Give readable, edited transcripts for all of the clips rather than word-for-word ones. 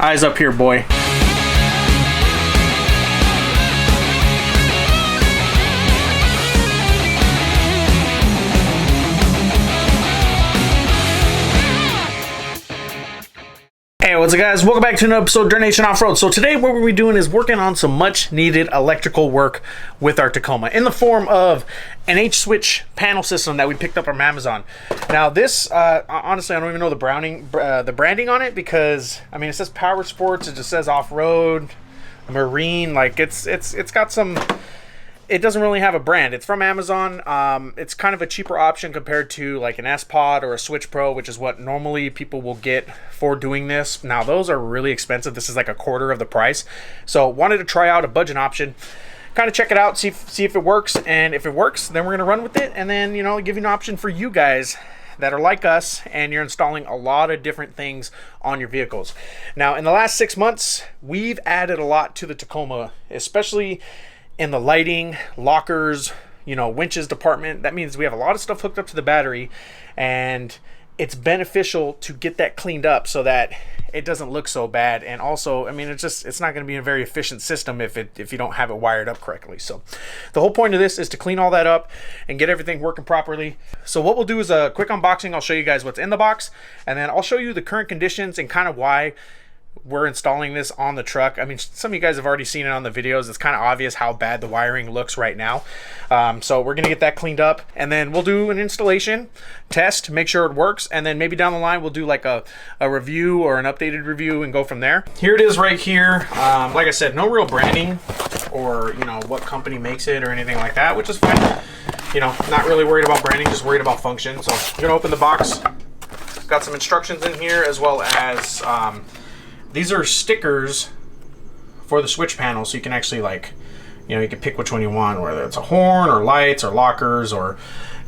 Eyes up here, boy. Hey, what's up guys? Welcome back to another episode of Dirtnation Offroad. So today what we're doing is working on some much needed electrical work with our Tacoma in the form of an H-switch panel system that we picked up from Amazon. Now this, honestly, I don't even know the branding on it because, I mean, it says Power Sports, it just says Off-Road, Marine, like it's got some... It doesn't really have a brand. It's from Amazon. It's kind of a cheaper option compared to like an S-Pod or a Switch Pro, which is what normally people will get for doing this. Now, those are really expensive. This is like a quarter of the price. So wanted to try out a budget option, kind of check it out, see if it works. And if it works, then we're going to run with it. And then, you know, give you an option for you guys that are like us and you're installing a lot of different things on your vehicles. Now, in the last 6 months, we've added a lot to the Tacoma, especially in the lighting, lockers, you know, winches department. That means we have a lot of stuff hooked up to the battery, and it's beneficial to get that cleaned up so that it doesn't look so bad. And also, I mean, it's not going to be a very efficient system if you don't have it wired up correctly. So the whole point of this is to clean all that up and get everything working properly. So what we'll do is a quick unboxing. I'll show you guys what's in the box, and then I'll show you the current conditions and kind of why we're installing this on the truck. I mean, some of you guys have already seen it on the videos. It's kind of obvious how bad the wiring looks right now. So we're gonna get that cleaned up, and then we'll do an installation test, make sure it works, and then maybe down the line we'll do like a review or an updated review and go from there. Here it is right here. Like I said, no real branding or, you know, what company makes it or anything like that, which is fine. You know, not really worried about branding, just worried about function. So I'm gonna open the box. Got some instructions in here, as well as these are stickers for the switch panel, so you can actually, like, you know, you can pick which one you want, whether it's a horn or lights or lockers or,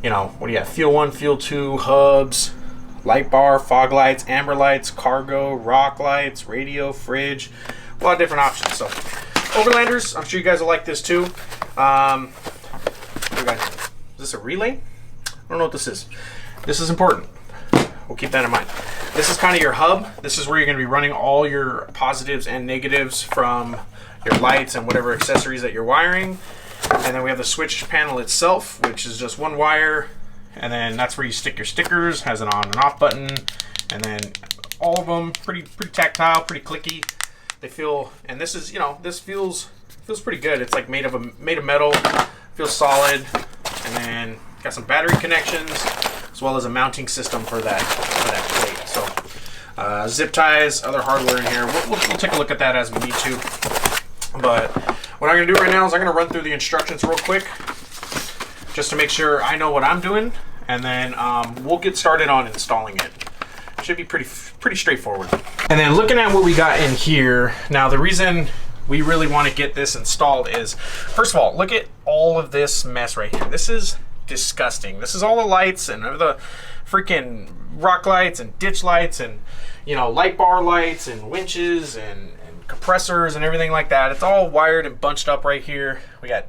you know, what do you have? Fuel 1, Fuel 2, hubs, light bar, fog lights, amber lights, cargo, rock lights, radio, fridge, a lot of different options. So overlanders, I'm sure you guys will like this too. Is this a relay? I don't know what this is. This is important. We'll keep that in mind. This is kind of your hub. This is where you're going to be running all your positives and negatives from your lights and whatever accessories that you're wiring. And then we have the switch panel itself, which is just one wire. And then that's where you stick your stickers. Has an on and off button. And then all of them pretty tactile, pretty clicky. They feel, and this is, you know, this feels pretty good. It's like made of metal. Feels solid. And then got some battery connections, as well as a mounting system for that plate. So zip ties, other hardware in here. We'll take a look at that as we need to. But what I'm going to do right now is I'm going to run through the instructions real quick, just to make sure I know what I'm doing, and then we'll get started on installing it. Should be pretty straightforward. And then looking at what we got in here, now the reason we really want to get this installed is, first of all, look at all of this mess right here. This is disgusting. This is all the lights and the freaking rock lights and ditch lights and, you know, light bar lights and winches and compressors and everything like that. It's all wired and bunched up right here. We got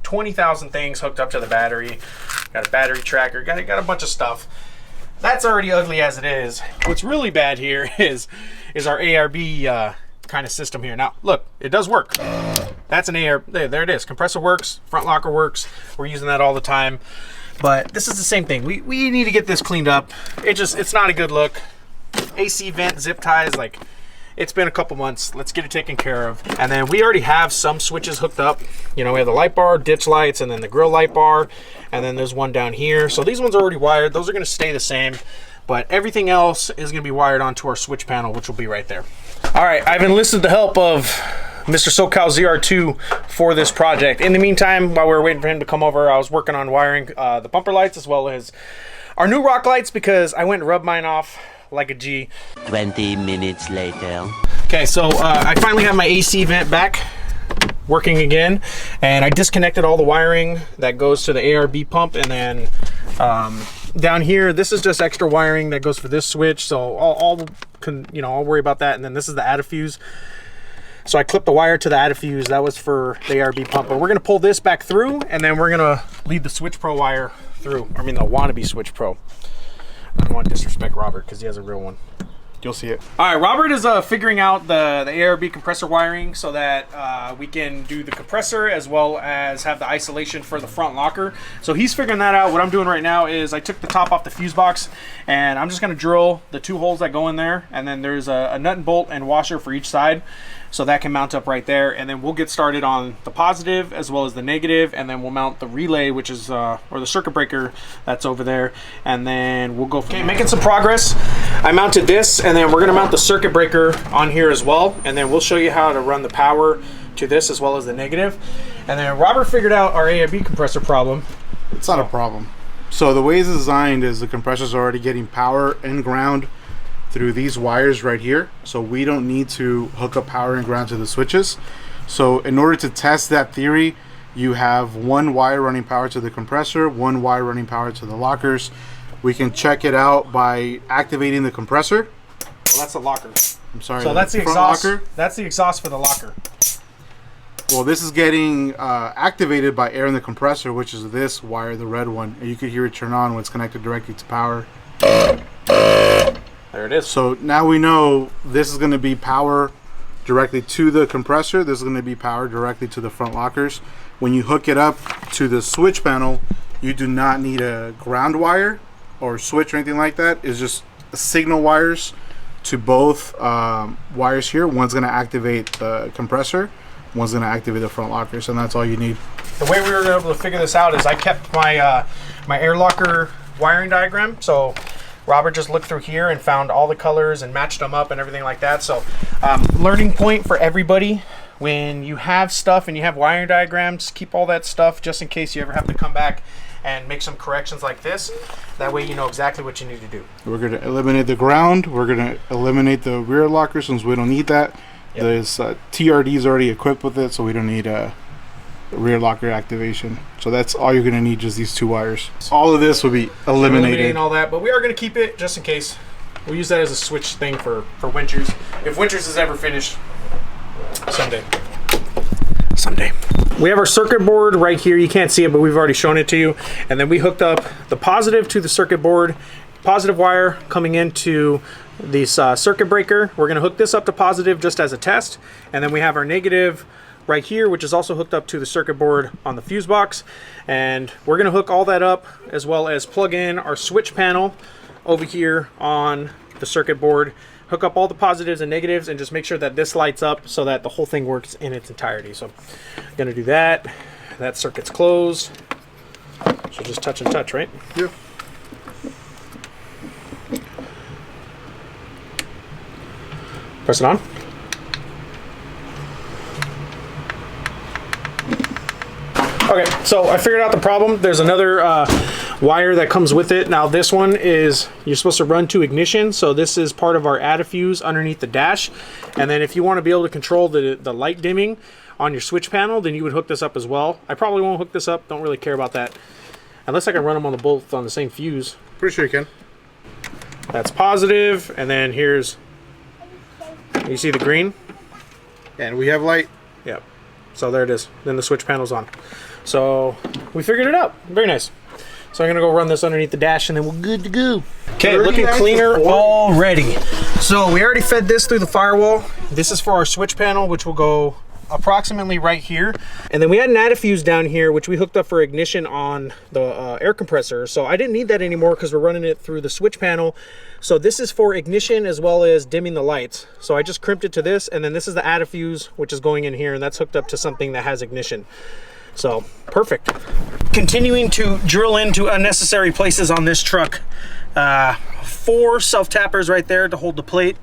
20,000 things hooked up to the battery. Got a battery tracker. Got a bunch of stuff. That's already ugly as it is. What's really bad here is our ARB kind of system here. Now look, it does work. That's an AR. There it is. Compressor works. Front locker works. We're using that all the time. But this is the same thing. We need to get this cleaned up. It's not a good look. AC vent, zip ties, like, it's been a couple months. Let's get it taken care of. And then we already have some switches hooked up. You know, we have the light bar, ditch lights, and then the grill light bar, and then there's one down here. So these ones are already wired. Those are going to stay the same, but everything else is going to be wired onto our switch panel, which will be right there. All right, I've enlisted the help of Mr. SoCal ZR2 for this project. In the meantime, while we were waiting for him to come over, I was working on wiring the bumper lights as well as our new rock lights, because I went and rubbed mine off like a G. 20 minutes later. Okay, so I finally have my AC vent back working again, and I disconnected all the wiring that goes to the ARB pump, and then down here, this is just extra wiring that goes for this switch, so I'll worry about that. And then this is the antifuse. So I clipped the wire to the antifuse. That was for the ARB pump. But we're going to pull this back through, and then we're going to lead the Switch Pro wire through. I mean, the wannabe Switch Pro. I don't want to disrespect Robert because he has a real one. you'll see it. All right, Robert is figuring out the Arb compressor wiring so that we can do the compressor as well as have the isolation for the front locker. So he's figuring that out. What I'm doing right now is I took the top off the fuse box, and I'm just going to drill the 2 holes that go in there, and then there's a nut and bolt and washer for each side. So that can mount up right there, and then we'll get started on the positive as well as the negative, and then we'll mount the relay, which is or the circuit breaker that's over there, and then we'll go. Okay, making some progress. I mounted this, and then we're gonna mount the circuit breaker on here as well, and then we'll show you how to run the power to this as well as the negative. And then Robert figured out our ARB compressor problem. It's not a problem. So the way it's designed is the compressor's already getting power and ground through these wires right here, so we don't need to hook up power and ground to the switches. So in order to test that theory, you have 1 wire running power to the compressor, 1 wire running power to the lockers. We can check it out by activating the compressor. Well, that's the locker. I'm sorry. So that's the front exhaust. locker. That's the exhaust for the locker. Well, this is getting activated by air in the compressor, which is this wire, the red one, and you can hear it turn on when it's connected directly to power. There it is. So now we know this is going to be power directly to the compressor. This is going to be power directly to the front lockers. When you hook it up to the switch panel, you do not need a ground wire or switch or anything like that. It's just signal wires to both wires here. One's going to activate the compressor, one's going to activate the front lockers, and that's all you need. The way we were able to figure this out is I kept my my air locker wiring diagram. So Robert just looked through here and found all the colors and matched them up and everything like that. So learning point for everybody: when you have stuff and you have wiring diagrams, keep all that stuff just in case you ever have to come back and make some corrections like this. That way you know exactly what you need to do. We're going to eliminate the ground. We're going to eliminate the rear locker since we don't need that. Yep. There's TRD is already equipped with it, so we don't need a rear locker activation. So that's all you're going to need, just these 2 wires. All of this will be eliminated. Eliminating all that, but we are going to keep it just in case. We'll use that as a switch thing for Winters. If Winters is ever finished, someday. We have our circuit board right here. You can't see it, but we've already shown it to you. And then we hooked up the positive to the circuit board. Positive wire coming into this circuit breaker. We're going to hook this up to positive just as a test. And then we have our negative right here, which is also hooked up to the circuit board on the fuse box. And we're going to hook all that up as well as plug in our switch panel over here on the circuit board, hook up all the positives and negatives, and just make sure that this lights up so that the whole thing works in its entirety. So I'm going to do that. That circuit's closed. So just touch and touch, right? Yeah. Press it on. Okay, so I figured out the problem. There's another wire that comes with it. Now this one is, you're supposed to run to ignition, so this is part of our add-a-fuse underneath the dash. And then if you want to be able to control the light dimming on your switch panel, then you would hook this up as well. I probably won't hook this up, don't really care about that. Unless I can run them on both on the same fuse. Pretty sure you can. That's positive, and then here's, you see the green? And we have light. Yep. So there it is. Then the switch panel's on. So we figured it out. Very nice. So I'm gonna go run this underneath the dash and then we're good to go. Okay, looking cleaner already. So we already fed this through the firewall. This is for our switch panel, which will go approximately right here. And then we had an add-a-fuse down here, which we hooked up for ignition on the air compressor. So I didn't need that anymore because we're running it through the switch panel. So this is for ignition as well as dimming the lights. So I just crimped it to this, and then this is the add-a-fuse, which is going in here, and that's hooked up to something that has ignition. So perfect. Continuing to drill into unnecessary places on this truck. 4 self-tappers right there to hold the plate,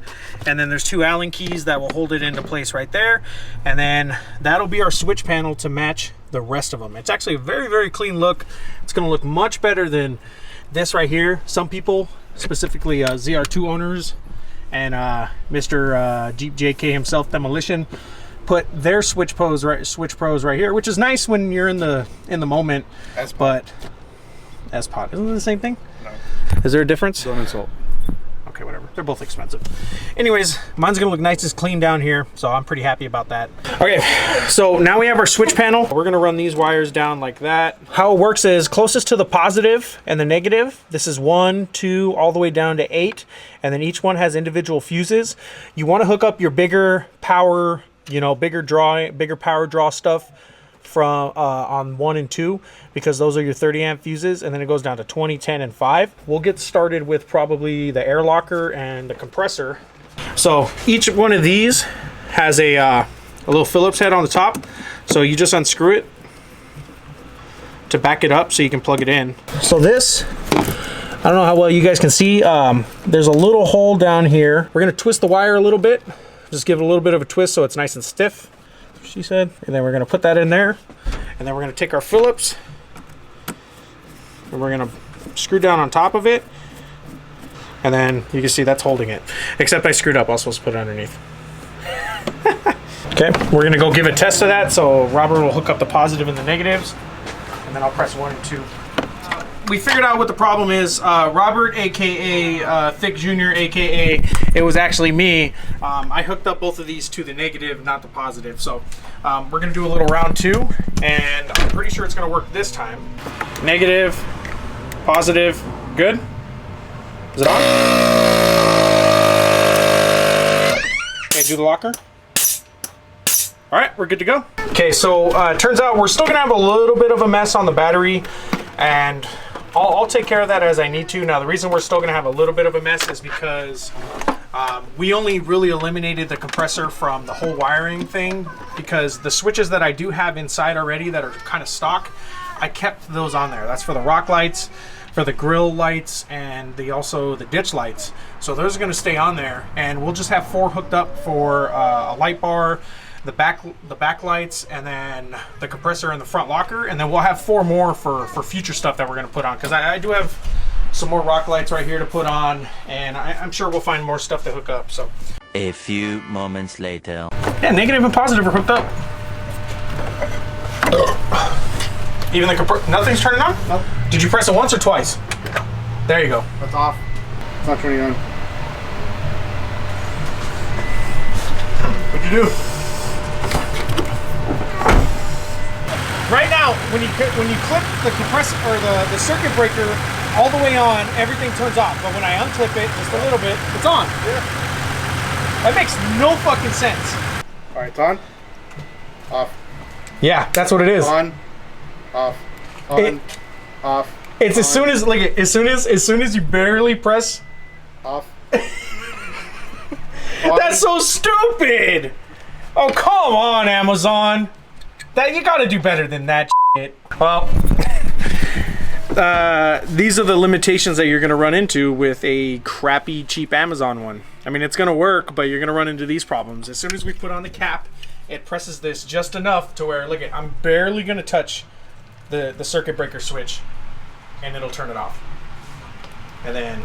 and then there's 2 Allen keys that will hold it into place right there, and then that'll be our switch panel to match the rest of them. It's actually a very, very clean look. It's going to look much better than this right here. Some people, specifically ZR2 owners and Mr. Jeep JK himself, Demolition, put their switch pros right here, which is nice when you're in the moment. But S-Pod, isn't it the same thing? No. Is there a difference? Don't insult. Okay. okay, whatever. They're both expensive. Anyways, mine's gonna look nice and clean down here, so I'm pretty happy about that. Okay, so now we have our switch panel. We're gonna run these wires down like that. How it works is closest to the positive and the negative. This is 1, 2, all the way down to 8, and then each one has individual fuses. You want to hook up your bigger power, you know, bigger power draw stuff from on 1 and 2, because those are your 30 amp fuses, and then it goes down to 20, 10, and 5. We'll get started with probably the air locker and the compressor. So each one of these has a little Phillips head on the top, so you just unscrew it to back it up so you can plug it in. So this, I don't know how well you guys can see, there's a little hole down here. We're gonna twist the wire a little bit, just give it a little bit of a twist so it's nice and stiff, she said. And then we're gonna put that in there, and then we're gonna take our Phillips and we're gonna screw down on top of it, and then you can see that's holding it. Except I screwed up, I was supposed to put it underneath. Okay, we're gonna go give a test of that. So Robert will hook up the positive and the negatives, and then I'll press 1 and 2. We figured out what the problem is. Robert, aka Thick Jr., aka it was actually me. I hooked up both of these to the negative, not the positive. So we're gonna do a little round 2, and I'm pretty sure it's gonna work this time. Negative, positive, good. Is it on? Okay, do the locker. All right, we're good to go. Okay, so turns out we're still gonna have a little bit of a mess on the battery, and I'll take care of that as I need to. Now, the reason we're still gonna have a little bit of a mess is because we only really eliminated the compressor from the whole wiring thing, because the switches that I do have inside already that are kind of stock, I kept those on there. That's for the rock lights, for the grill lights, and also the ditch lights. So those are gonna stay on there, and we'll just have 4 hooked up for a light bar, the back lights, and then the compressor in the front locker, and then we'll have 4 more for future stuff that we're going to put on, because I do have some more rock lights right here to put on, and I'm sure we'll find more stuff to hook up. So a few moments later. yeah, negative and positive are hooked up. Even the compressor, nothing's turning on? Nope. Did you press it once or twice? There you go. That's off. It's not turning on. What'd you do? Right now, when you clip the compressor or the circuit breaker all the way on, everything turns off. But when I unclip it just a little bit, it's on. Yeah. That makes no fucking sense. All right, it's on. Off. Yeah, that's what it is. On. Off. On. Off. It's on, as soon as as soon as you barely press. Off. That's so stupid. Oh, come on, Amazon. That you gotta do better than that shit. Well, these are the limitations that you're gonna run into with a crappy, cheap Amazon one. I mean, it's gonna work, but you're gonna run into these problems. As soon as we put on the cap, it presses this just enough to where, look, I'm barely gonna touch the circuit breaker switch, and it'll turn it off. And then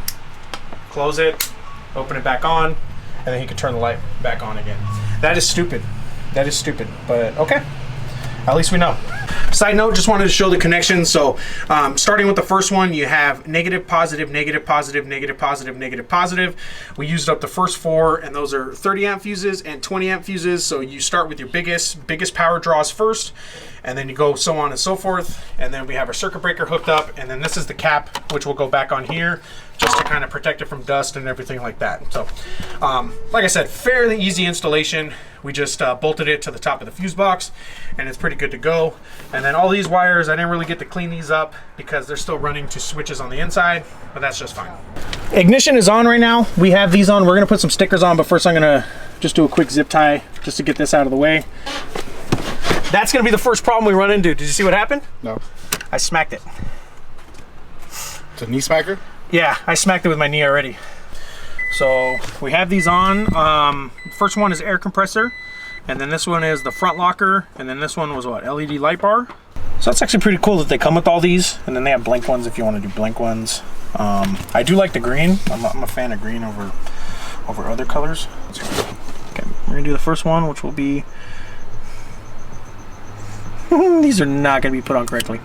close it, open it back on, and then you can turn the light back on again. That is stupid. That is stupid, but okay. At least we know. Side note, just wanted to show the connection. So starting with the first one, you have negative, positive, negative, positive, negative, positive, negative, positive. We used up the first 4, and those are 30 amp fuses and 20 amp fuses. So you start with your biggest power draws first, and then you go so on and so forth. And then we have our circuit breaker hooked up, and then this is the cap, which will go back on here just to kind of protect it from dust and everything like that. So like I said, fairly easy installation. We just bolted it to the top of the fuse box, and it's pretty good to go. And then all these wires, I didn't really get to clean these up because they're still running to switches on the inside, but that's just fine. Ignition is on right now. We have these on. We're gonna put some stickers on, but first I'm gonna just do a quick zip tie just to get this out of the way. That's gonna be the first problem we run into. Did you see what happened? No. I smacked it. It's a knee smacker? Yeah, I smacked it with my knee already. So we have these on. First one is air compressor, and then this one is the front locker, and then this one was what, LED light bar. So that's actually pretty cool that they come with all these, and then they have blank ones if you want to do blank ones. I do like the green. I'm a fan of green over other colors. Okay, we're gonna do the first one, which will be these are not gonna be put on correctly.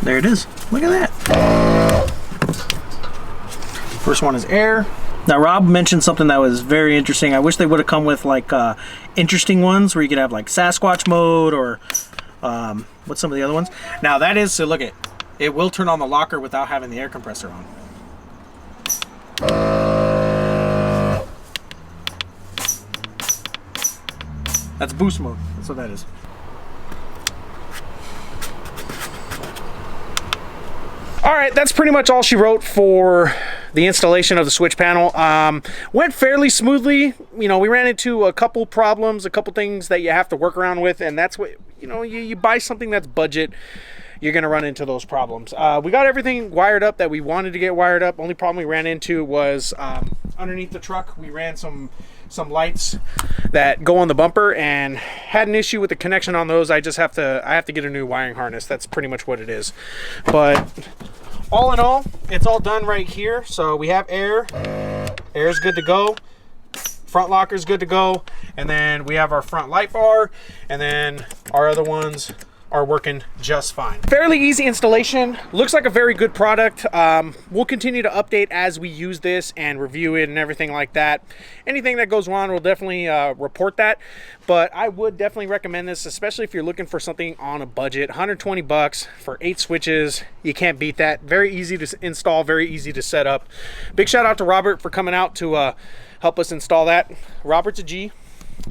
There it is. Look at that. First one is air. Now Rob mentioned something that was very interesting. I wish they would have come with like interesting ones where you could have like Sasquatch mode or what's some of the other ones. Now that is, so look at it will turn on the locker without having the air compressor on. That's boost mode. That's what that is. All right, that's pretty much all she wrote for the installation of the switch panel. Went fairly smoothly. You know, we ran into a couple problems, a couple things that you have to work around with, and that's what, you know, you buy something that's budget, you're gonna run into those problems. We got everything wired up that we wanted to get wired up. Only problem we ran into was underneath the truck. We ran some lights that go on the bumper and had an issue with the connection on those. I have to get a new wiring harness. That's pretty much what it is. But all in all, it's all done right here. So we have air. Air's good to go. Front locker's good to go. And then we have our front light bar. And then our other ones are working just fine. Fairly easy installation. Looks like a very good product. We'll continue to update as we use this and review it and everything like that. Anything that goes wrong, we'll definitely report that. But I would definitely recommend this, especially if you're looking for something on a budget. 120 bucks for 8 switches. You can't beat that. Very easy to install, very easy to set up. Big shout out to Robert for coming out to help us install that. Robert's a G.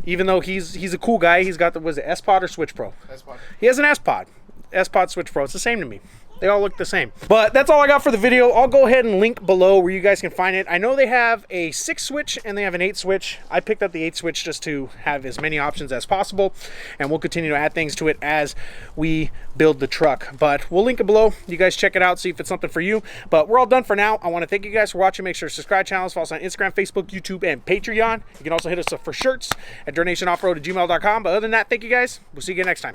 Even though he's a cool guy, he's got the, was it S-Pod or Switch Pro? S-Pod. He has an S-Pod. S-Pod Switch Pro. It's the same to me. They all look the same. But that's all I got for the video. I'll go ahead and link below where you guys can find it. I know they have a 6 switch and they have an 8 switch. I picked up the 8 switch just to have as many options as possible, and we'll continue to add things to it as we build the truck. But we'll link it below. You guys check it out, see if it's something for you. But we're all done for now. I want to thank you guys for watching. Make sure to subscribe to channels, follow us on Instagram, Facebook, YouTube, and Patreon. You can also hit us up for shirts at dirtnationoffroad@gmail.com. But other than that, thank you guys. We'll see you again next time.